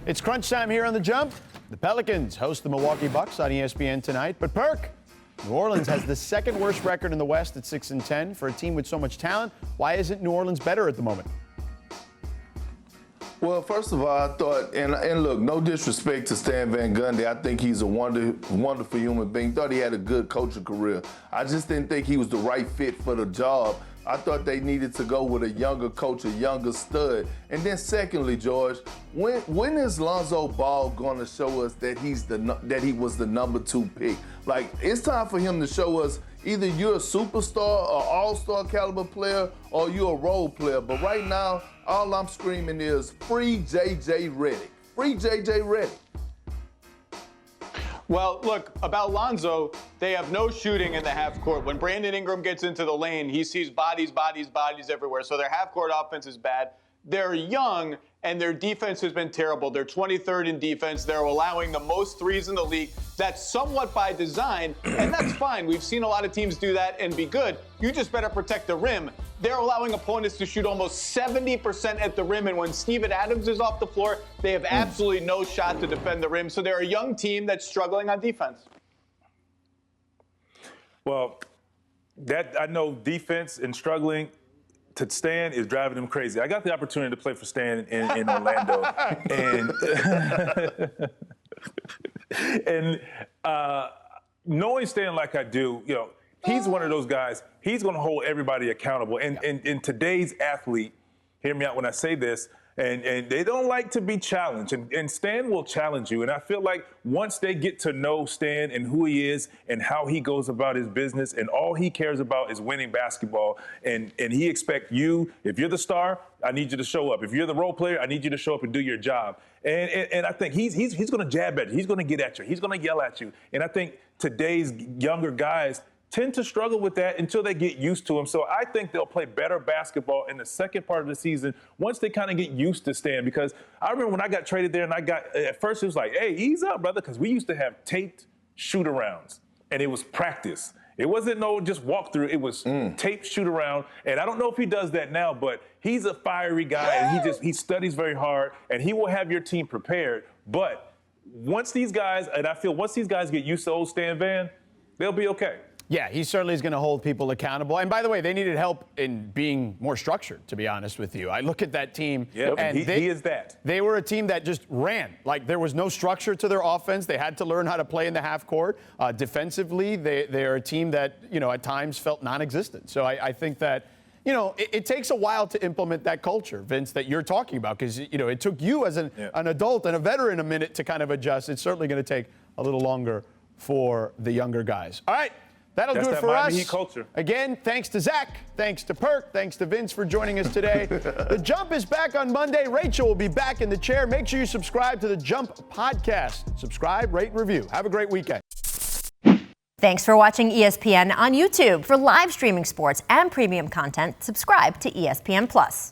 It's crunch time here on The Jump. The Pelicans host the Milwaukee Bucks on ESPN tonight. But Perk, New Orleans has the second worst record in the West at 6-10. For a team with so much talent, why isn't New Orleans better at the moment? Well, first of all, I thought, and look, no disrespect to Stan Van Gundy. I think he's a wonderful human being. Thought he had a good coaching career. I just didn't think he was the right fit for the job. I thought they needed to go with a younger coach, a younger stud. And then secondly, George, when is Lonzo Ball going to show us that he was the number 2 pick? Like, it's time for him to show us either you're a superstar or all-star caliber player or you're a role player. But right now, all I'm screaming is free J.J. Redick. Free J.J. Redick. Well, look, about Lonzo, they have no shooting in the half court. When Brandon Ingram gets into the lane, he sees bodies everywhere. So their half court offense is bad. They're young, and their defense has been terrible. They're 23rd in defense. They're allowing the most threes in the league. That's somewhat by design, and that's fine. We've seen a lot of teams do that and be good. You just better protect the rim. They're allowing opponents to shoot almost 70% at the rim, and when Steven Adams is off the floor, they have absolutely no shot to defend the rim. So they're a young team that's struggling on defense. Well, that I know defense and struggling to Stan is driving them crazy. I got the opportunity to play for Stan in Orlando, and knowing Stan like I do, you know, he's one of those guys. He's going to hold everybody accountable. And in today's athlete, hear me out when I say this. And they don't like to be challenged. And Stan will challenge you. And I feel like once they get to know Stan and who he is and how he goes about his business and all he cares about is winning basketball, and he expects you, if you're the star, I need you to show up. If you're the role player, I need you to show up and do your job. And I think he's going to jab at you. He's going to get at you. He's going to yell at you. And I think today's younger guys tend to struggle with that until they get used to him. So I think they'll play better basketball in the second part of the season once they kind of get used to Stan. Because I remember when I got traded there and at first it was like, hey, ease up, brother, because we used to have taped shoot-arounds, and it was practice. It wasn't no just walk through. It was taped shoot-around. And I don't know if he does that now, but he's a fiery guy, and he studies very hard, and he will have your team prepared. But once these guys get used to old Stan Van, they'll be okay. Yeah, he certainly is going to hold people accountable. And by the way, they needed help in being more structured, to be honest with you. I look at that team. Yep, and he is that. They were a team that just ran. Like, there was no structure to their offense. They had to learn how to play in the half court. Defensively, they're a team that, you know, at times felt non-existent. So I think that, you know, it takes a while to implement that culture, Vince, that you're talking about, because, you know, it took you as an adult and a veteran a minute to kind of adjust. It's certainly going to take a little longer for the younger guys. All right. That'll do it for us. Culture. Again, thanks to Zach, thanks to Perk, thanks to Vince for joining us today. The Jump is back on Monday. Rachel will be back in the chair. Make sure you subscribe to the Jump podcast. Subscribe, rate, and review. Have a great weekend. Thanks for watching ESPN on YouTube. For live streaming sports and premium content, subscribe to ESPN+.